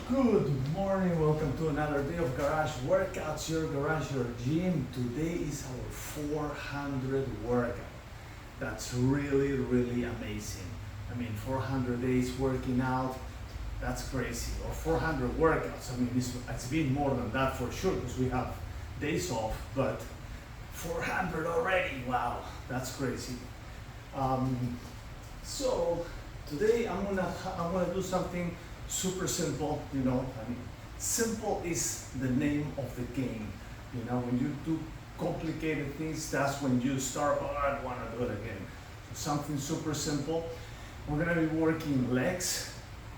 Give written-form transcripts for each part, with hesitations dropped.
Good morning, welcome to another day of Garage Workouts, your garage, your gym. Today is our 400 workout. That's really amazing. I mean, 400 days working out, that's crazy. Or 400 workouts, I mean, it's been more than that for sure because we have days off, but 400 already, wow, that's crazy. So today I'm gonna do something super simple, you know. I mean, simple is the name of the game. You know, when you do complicated things, that's when you start, oh, I want to do it again. So something super simple. We're gonna be working legs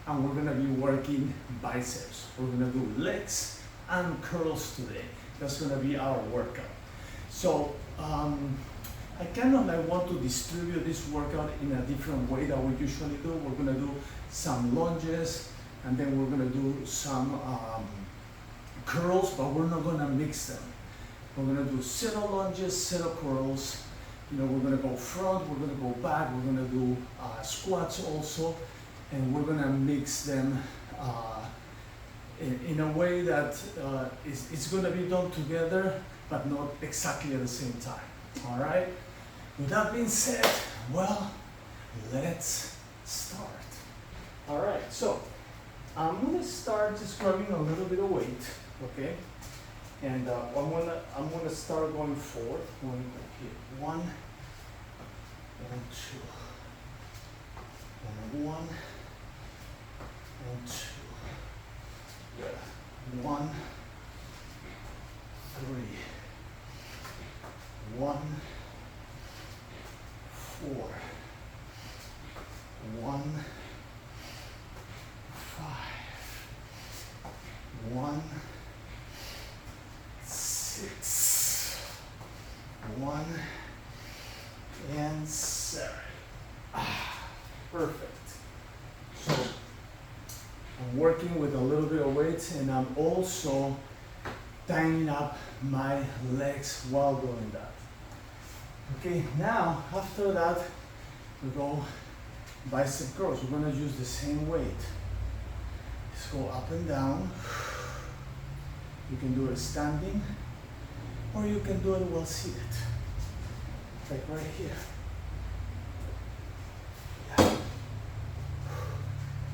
and we're gonna be working biceps. We're gonna do legs and curls today. That's gonna be our workout. So I kind of like want to distribute this workout in a different way that we usually do. We're gonna do some lunges, and then we're gonna do some curls, but we're not gonna mix them. We're gonna do set of lunges, set of curls. You know, we're gonna go front, we're gonna go back, we're gonna do squats also, and we're gonna mix them in a way that it's gonna be done together, but not exactly at the same time. All right? With that being said, well, let's start. All right, so I'm gonna start just grabbing a little bit of weight, okay? And I'm gonna start going forward. Going here, 1 and 2, and 1 and 2. Yeah. 1, 3, 1, 4, 1, 5, 1, 6, 1, and 7. Perfect. So I'm working with a little bit of weight, and I'm also tying up my legs while doing that. Okay, now after that we go bicep curls. We're gonna use the same weight. Just go up and down. You can do it standing, or you can do it while seated. Like right here. Yeah.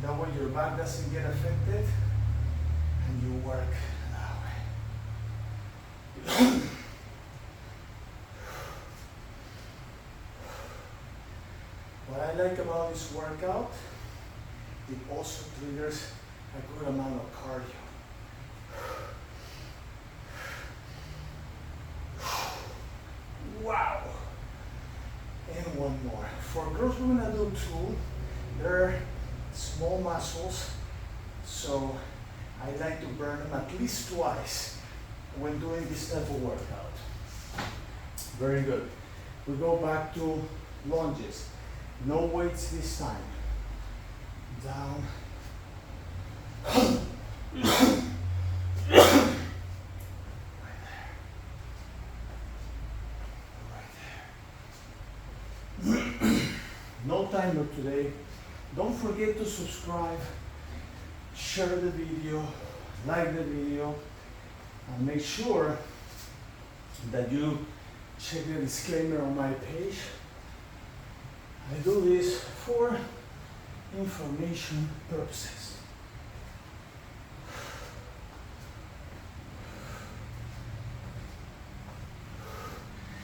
That way your back doesn't get affected, and you work that way. What I like about this workout, it also triggers a good amount of cardio. Wow! And one more. For girls, we're gonna do 2. They're small muscles, so I like to burn them at least twice when doing this type of workout. Very good. We go back to lunges. No weights this time. Down. Right there. Right there. No timer today. Don't forget to subscribe, share the video, like the video, and make sure that you check the disclaimer on my page. I do this for information purposes.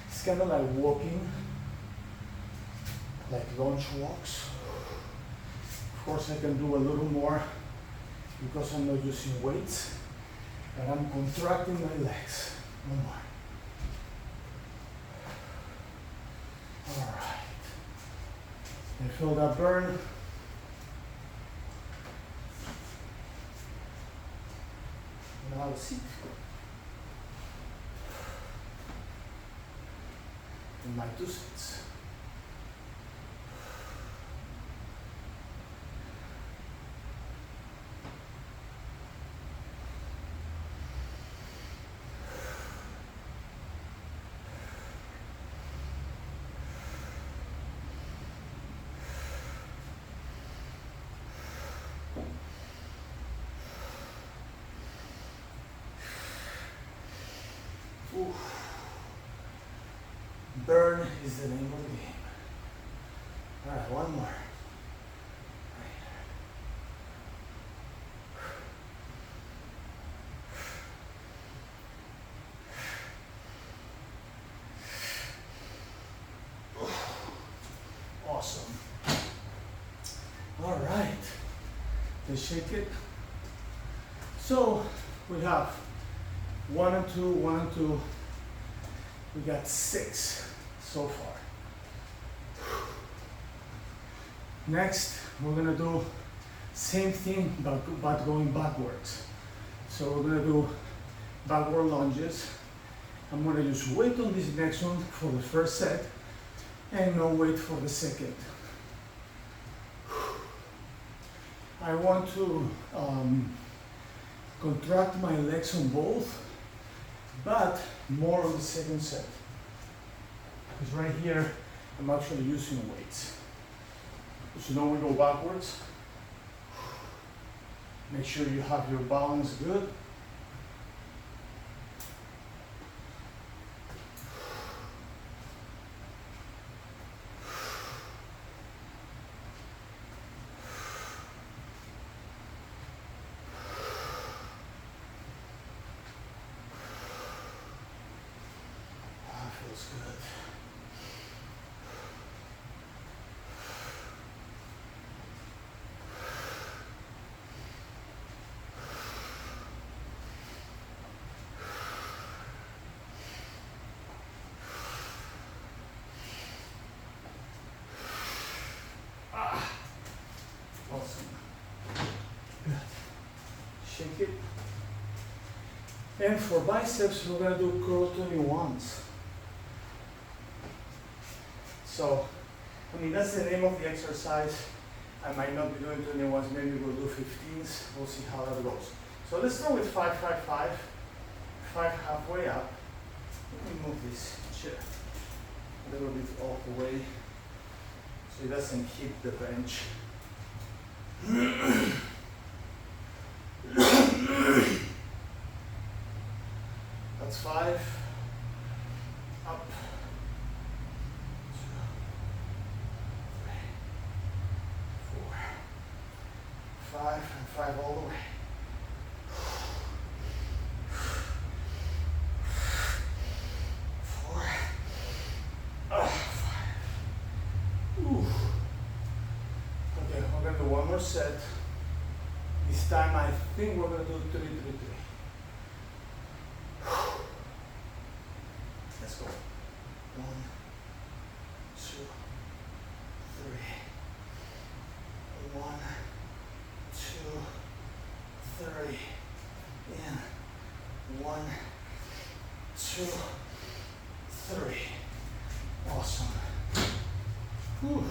It's kind of like walking, like lunge walks. Of course, I can do a little more because I'm not using weights, but I'm contracting my legs. One more. All right. And feel that burn. Now I'll sit in my 2 seats. Burn is the name of the game. All right, one more. Awesome. All right, let's shake it. So we have 1 and 2, 1 and 2. We got 6 so far. Next, we're gonna do same thing but going backwards. So we're gonna do backward lunges. I'm gonna use weight on this next one for the first set and no weight for the second. I want to contract my legs on both, but more on the second set. Because right here, I'm actually using weights. So now we go backwards. Make sure you have your balance good. Feels good. Awesome. Good. Shake it. And for biceps, we're going to do curl 21s. So, I mean, that's the name of the exercise. I might not be doing 21s, maybe we'll do 15s. We'll see how that goes. So let's start with 5, 5, 5. 5 halfway up. Let me move this chair a little bit off the way so it doesn't hit the bench. That's 5. Up. 5 and 5 all the way. 4. 5. Ooh. Okay, we're gonna do one more set. This time I think we're gonna do 3, 3, 3. Let's go. 1, 2, 3. 1, 2, 3, and 1, 2, 3. Awesome. Whew.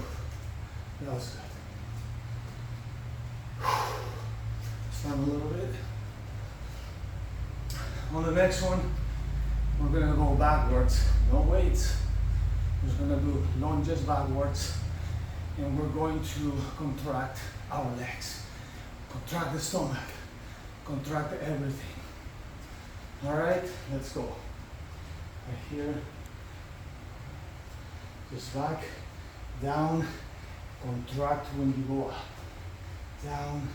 That was good. Stand a little bit. On the next one, we're gonna go backwards. No weights. We're just gonna do lunges backwards, and we're going to contract our legs. Contract the stomach, contract everything. All right, let's go. Right here, just back, down, contract when you go up. Down,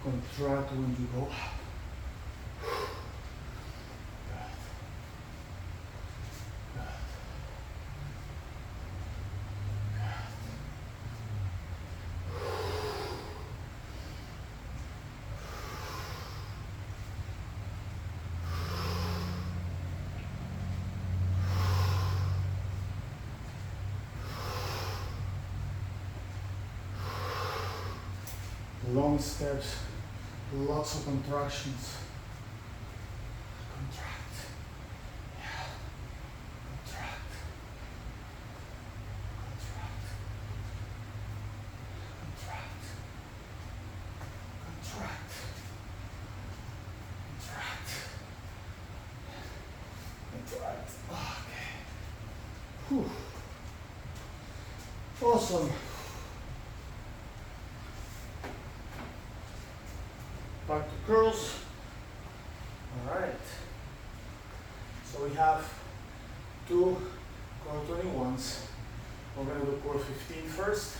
contract when you go up. Long steps, lots of contractions. Contract. Yeah. Contract. Contract. Contract. Contract. Contract. Contract. Okay. Whew. Awesome. Back to curls. All right. So we have 2 core 21s. We're going to do core 15 first.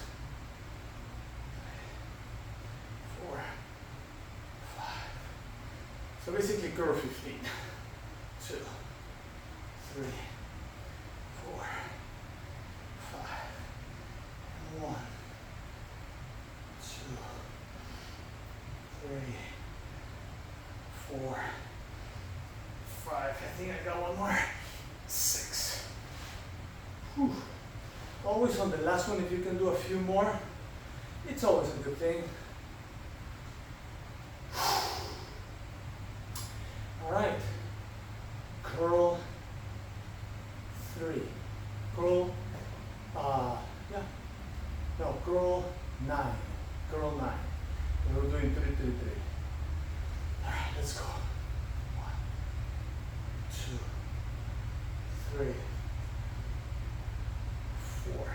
4, 5. So basically core 15. 2, 3, 4, 5, and 1, 2, 3, 4, 5. I think I got one more. 6. Whew. Always on the last one, if you can do a few more, it's always a good thing. All right. Curl 3. Curl, curl 9. Curl 9. And we're doing 3, 3, 3. All right, let's go. 1, 2, 3, 4,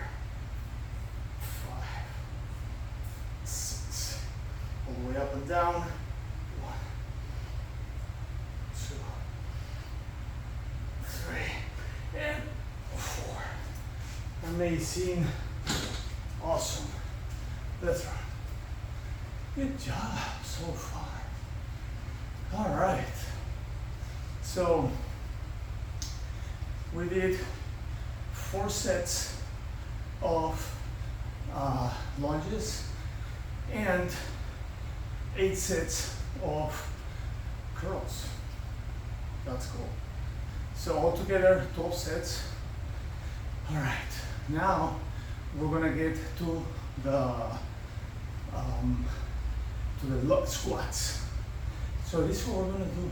5, 6. All the way up and down. 1, 2, 3, and 4. Amazing. Awesome. That's right. Good job so far. All right. So we did 4 sets of lunges and 8 sets of curls. That's cool. So altogether 12 sets. All right. Now we're gonna get to the squats. So this is what we're gonna do.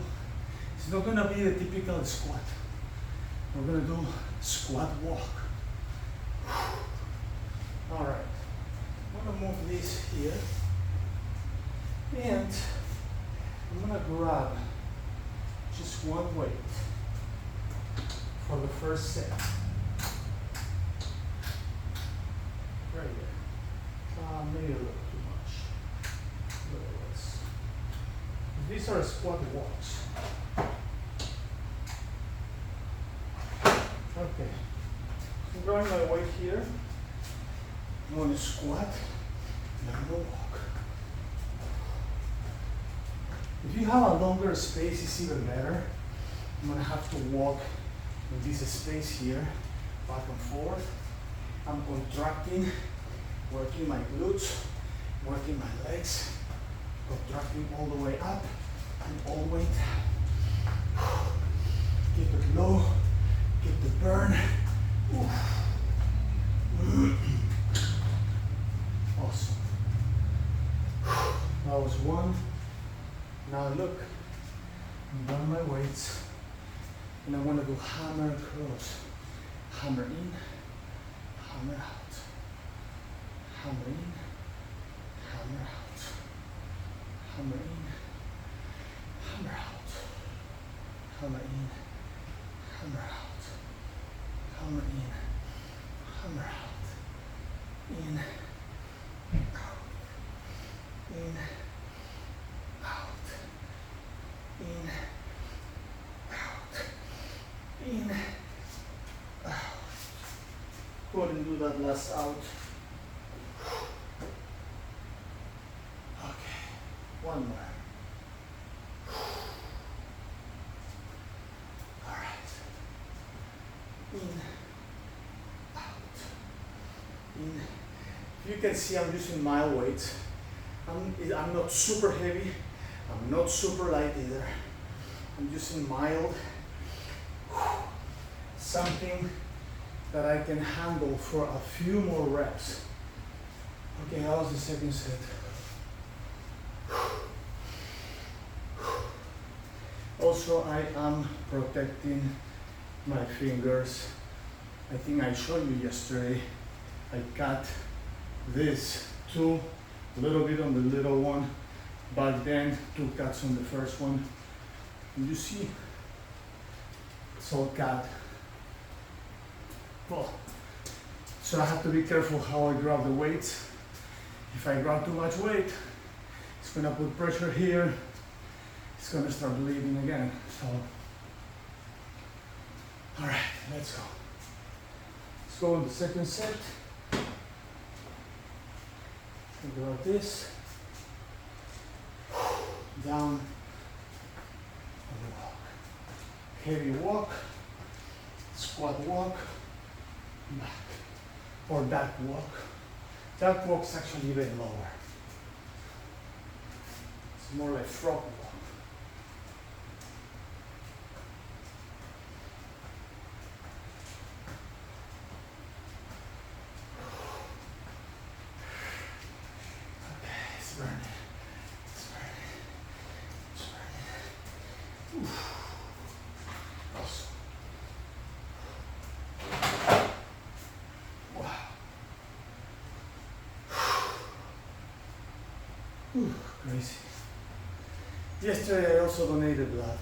It's not gonna be the typical squat. We're gonna do squat walk. All right. I'm gonna move this here, and I'm gonna grab just one weight for the first set. Right there. Maybe a little too much. A little less. These are squat walks. Okay. I'm grabbing my weight here. I'm going to squat, and I'm going to walk. If you have a longer space, it's even better. I'm going to have to walk in this space here, back and forth. I'm contracting, working my glutes, working my legs, contracting all the way up and all the way down. Keep it low, keep the burn. Awesome. That was one. Now look, I'm done my weights, and I want to do hammer curls. Hammer in, hammer out. Hammer in, hammer out. Hammer in, hammer out. Hammer in, hammer out. Hammer in, hammer out. In, out. In, out. In, out. In, out. Go ahead and do that last out. Okay, one more. All right. In, out. In. If you can see, I'm using mild weights. I'm not super heavy. I'm not super light either. I'm using mild. Something that I can handle for a few more reps. Okay, how was the second set? Also, I am protecting my fingers. I think I showed you yesterday. I cut this too, a little bit on the little one, back then 2 cuts on the first one. And you see, it's all cut. Well, so I have to be careful how I grab the weights. If I grab too much weight, it's gonna put pressure here. It's gonna start bleeding again. So, all right, let's go. Let's go in the second set. Think about this. Down and walk. Heavy walk, squat walk, back. Or back walk. That walk's actually even lower. It's more like frog walk. Okay, it's burning. It's burning. It's burning. Oof. Awesome. Whew, crazy. Yesterday I also donated blood.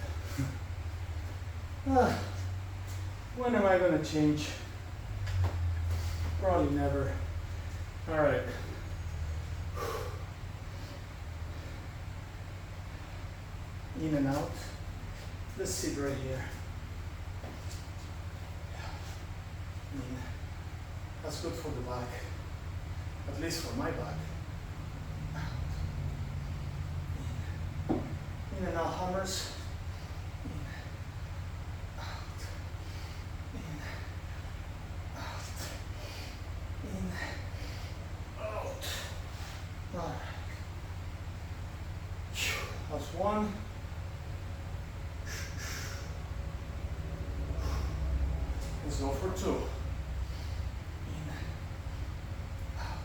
When am I gonna change? Probably never. All right. In and out. Let's sit right here. In. That's good for the back. At least for my back. In and out hammers. In, out, in, out, in, out. All right. That's one. Let's go for two. In, out,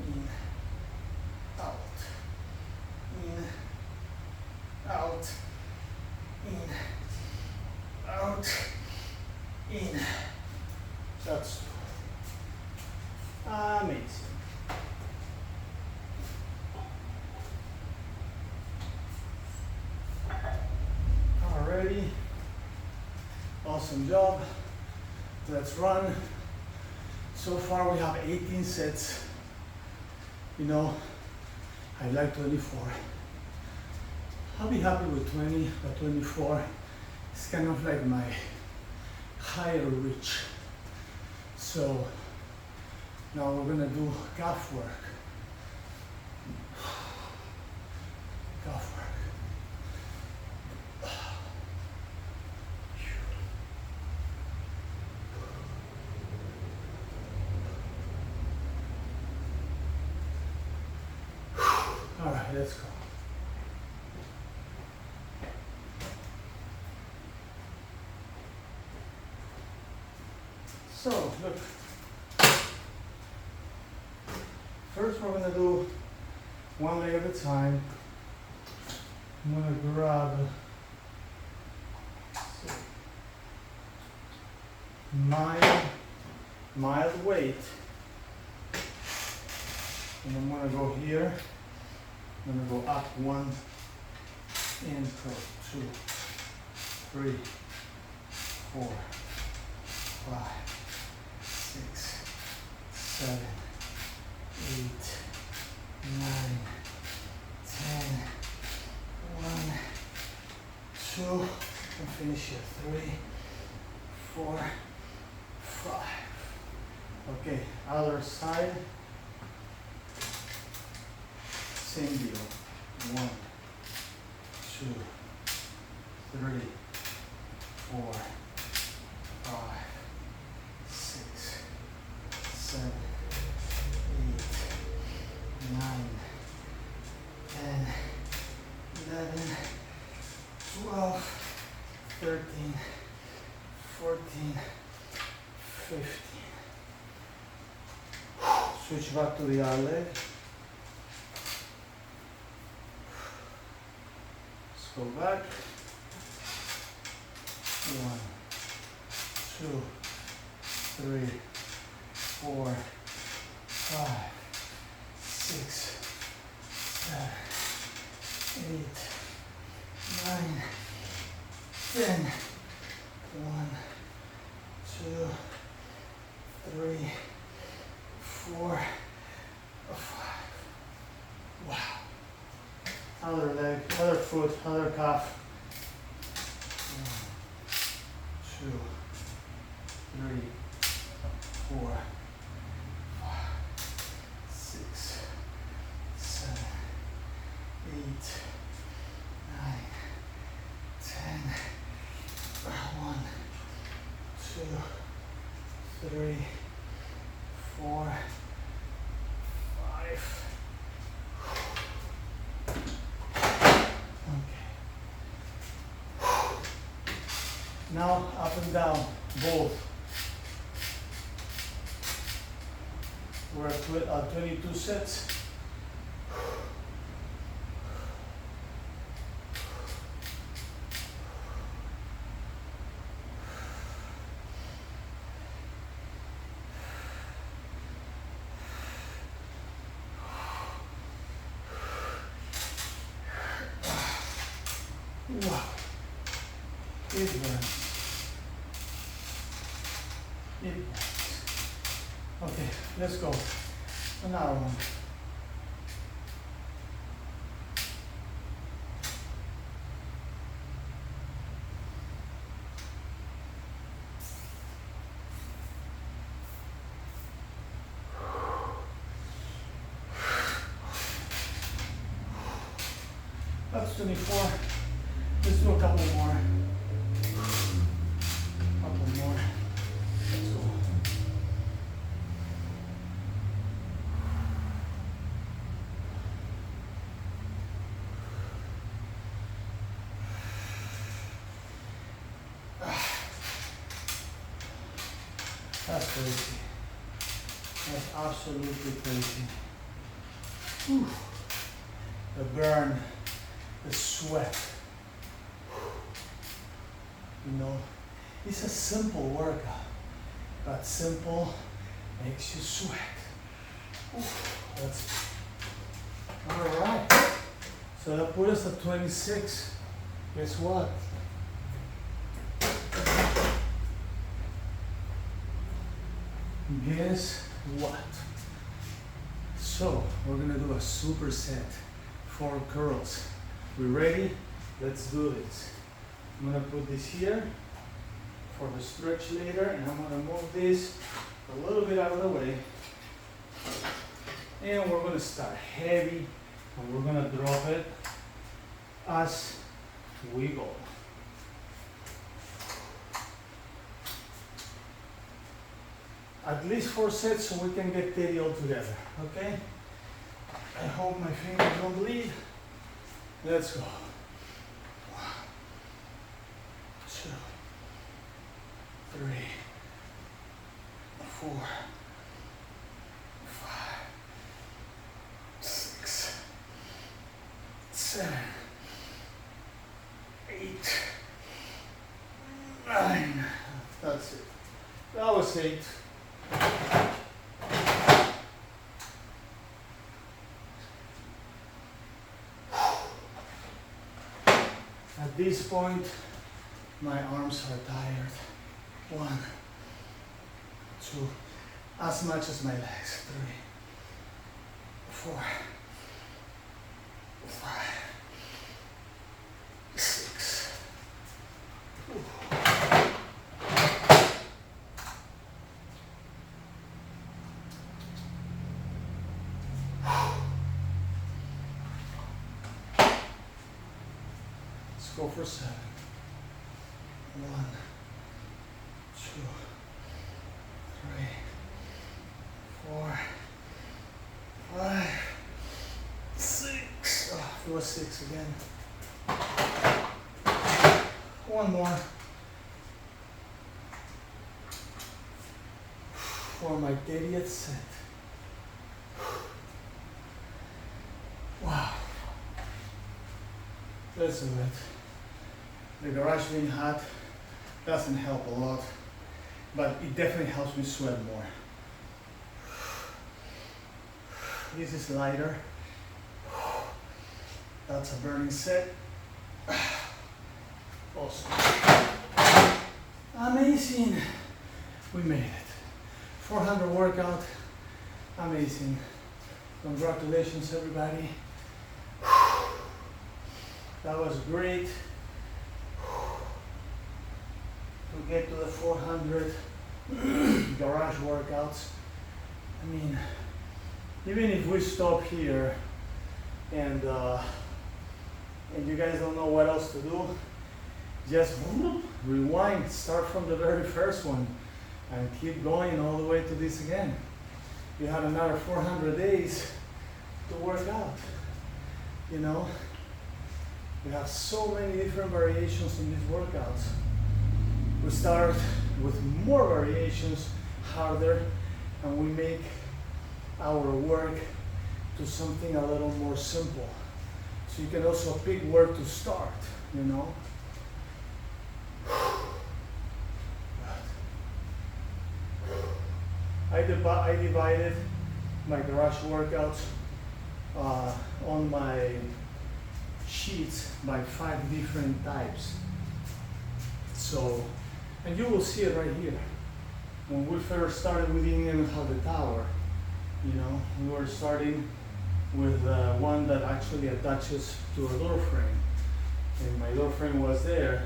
in, out, in, out, in, out, in. That's amazing. Alrighty, awesome job. Let's run. So far we have 18 sets. You know, I like 24. I'll be happy with 20, but 24 is kind of like my higher reach. So now we're gonna do calf work. Calf work. All right, let's go. So, look, first we're gonna do one leg at a time. I'm gonna grab mild weight, and I'm gonna go here. I'm gonna go up 1 and go 2, 3, 4, 5, 6, 7, 8, 9, 10, 1, 2, and finish here, 3, 4, 5. Okay, other side, same deal, 1, 2, 3, 4, 5, 6, 7, 8, 9, 10, 11, 12, 13, 14, 15. Switch back to the other leg. Let's go back. 1, 2, 3, 4, 5, 6, 7, 8, 9, 10. 1, 2, 3, 4, 5. Wow. Other leg, other foot, other calf. 1, 2, 3, 3, 4, 5. Okay. Now up and down, both. We're at 22 sets. Wow, it burns. It burns. Okay, let's go. Another one. That's 24. Let's do a couple more. Couple more. Let's go. That's crazy. That's absolutely crazy. Whew. The burn, the sweat. You know, it's a simple workout, but simple makes you sweat. That's all right. So that put us at 26. Guess what? Guess what? So we're gonna do a superset for curls. We ready? Let's do this. I'm gonna put this here for the stretch later, and I'm gonna move this a little bit out of the way. And we're gonna start heavy, and we're gonna drop it as we go. At least 4 sets so we can get 30 all together, okay? I hope my fingers don't bleed. Let's go. 1, 2, 3, 4, 5, 6, 7, 8, 9. That's it. That was 8. At this point, my arms are tired. 1, 2, as much as my legs. 3, 4, 5, 6. Go for 7. 1, 2, 3, 4, 5, 6. Oh, it was 6 again. 1 more. For my 30th set. Wow. Let's do it. The garage being hot doesn't help a lot, but it definitely helps me sweat more. This is lighter. That's a burning set. Awesome. Amazing. We made it. 400 workout. Amazing. Congratulations, everybody. That was great. To get to the 400 garage workouts. I mean, even if we stop here and you guys don't know what else to do, just rewind, start from the very first one. and keep going all the way to this again. You have another 400 days to work out. You know, we have so many different variations in these workouts. We start with more variations, harder, and we make our work to something a little more simple. So you can also pick where to start, you know. I divided my garage workouts on my sheets by 5 different types. So, and you will see it right here. When we first started, we didn't even have the tower. You know, we were starting with one that actually attaches to a door frame, and my door frame was there.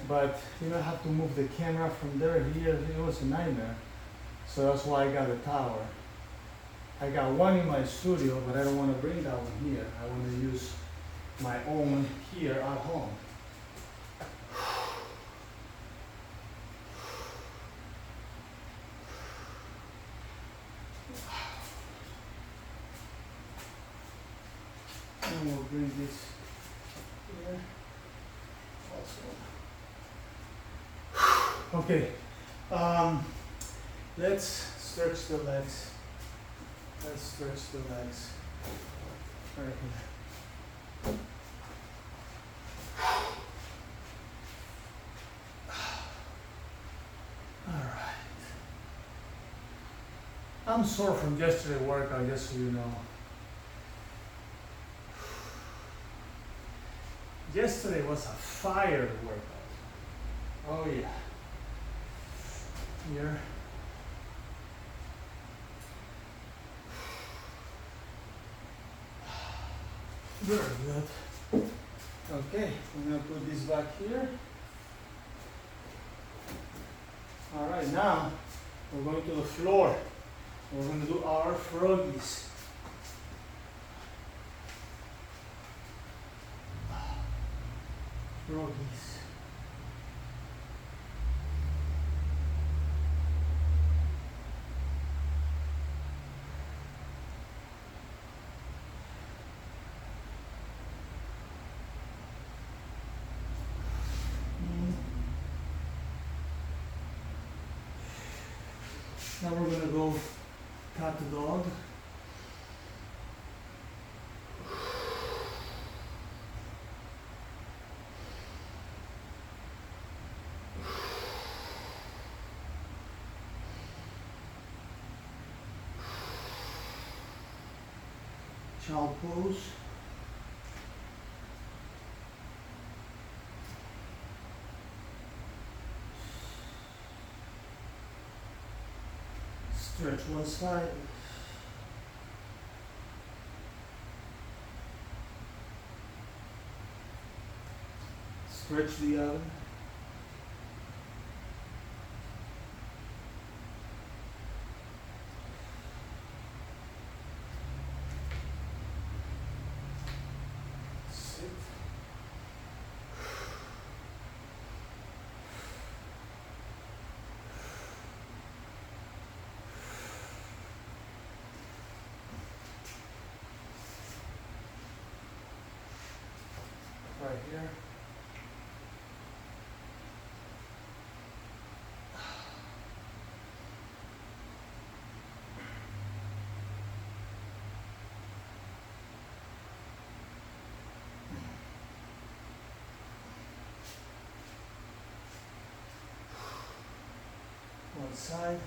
But you know, I have to move the camera from there here. It was a nightmare. So that's why I got a tower. I got one in my studio, but I don't want to bring that one here. I want to use my own here at home. And we'll bring this here also. Okay, let's stretch the legs. Let's stretch the legs right here. All right. I'm sore from yesterday's workout, just so you know. Yesterday was a fire workout. Oh yeah. Here. Very good. Okay, I'm gonna put this back here. All right, now we're going to the floor. We're going to do our froggies. Froggies. Now we're going to go cat dog. Child pose. Stretch one side. Stretch the other. Sit. Right here. One side.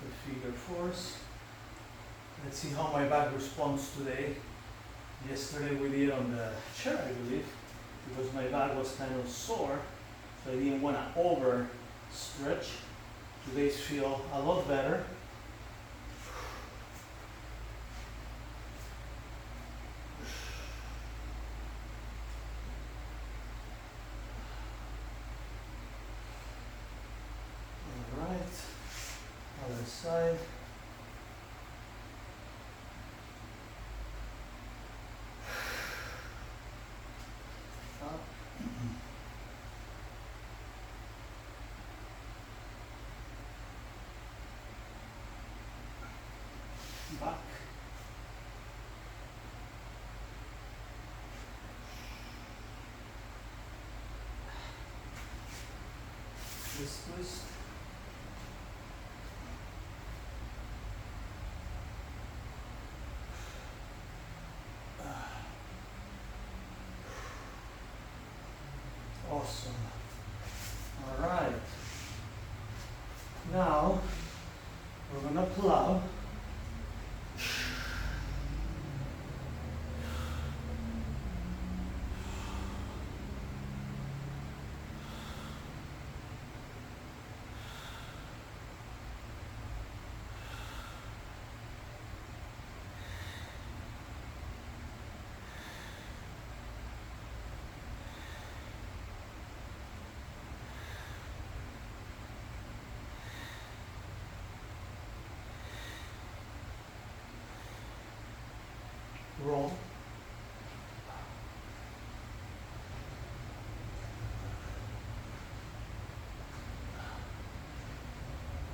The figure fours. Let's see how my back responds today. Yesterday we did on the chair, I believe, because my back was kind of sore, so I didn't want to over stretch. Today's feel a lot better. All right, other side. Up. back. This twist. Awesome. All right. Now we're gonna plow. Roll.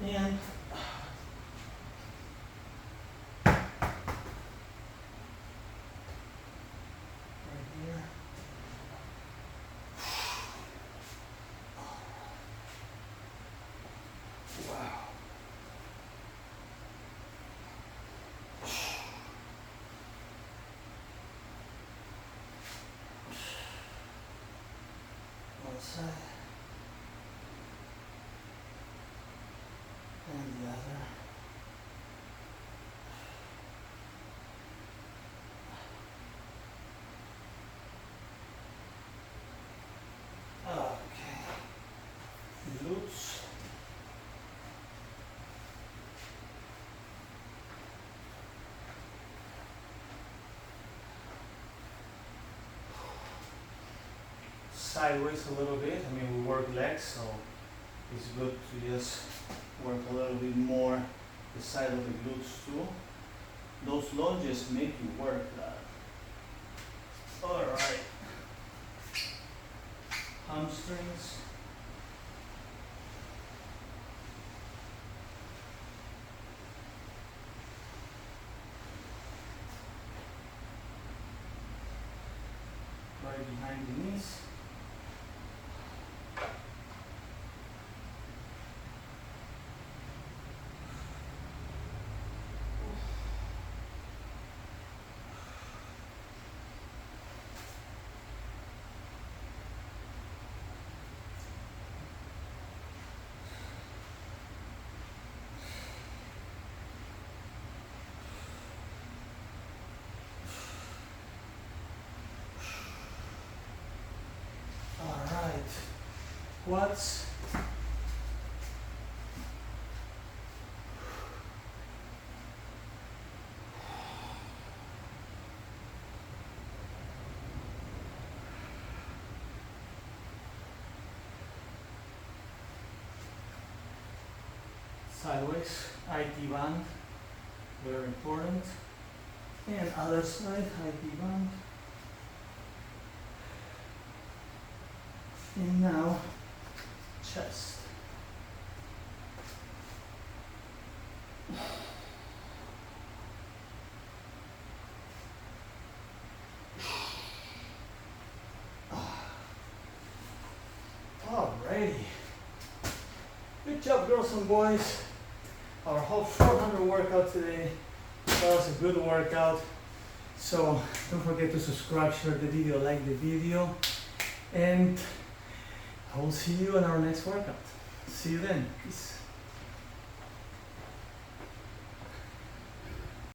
And right here. Wow. One side and the other. Okay. Glutes. Sideways a little bit. I mean, we work legs, so it's good to just work a little bit more the side of the glutes too. Those lunges make you work that. All right. Hamstrings. Right behind the knees. Quads. Sideways, IT band, very important. And other side, IT band. And now, chest. Alrighty. Good job, girls and boys. Our whole 400 workout today. That was a good workout. So don't forget to subscribe, share the video, like the video, and I will see you in our next workout. See you then. Peace.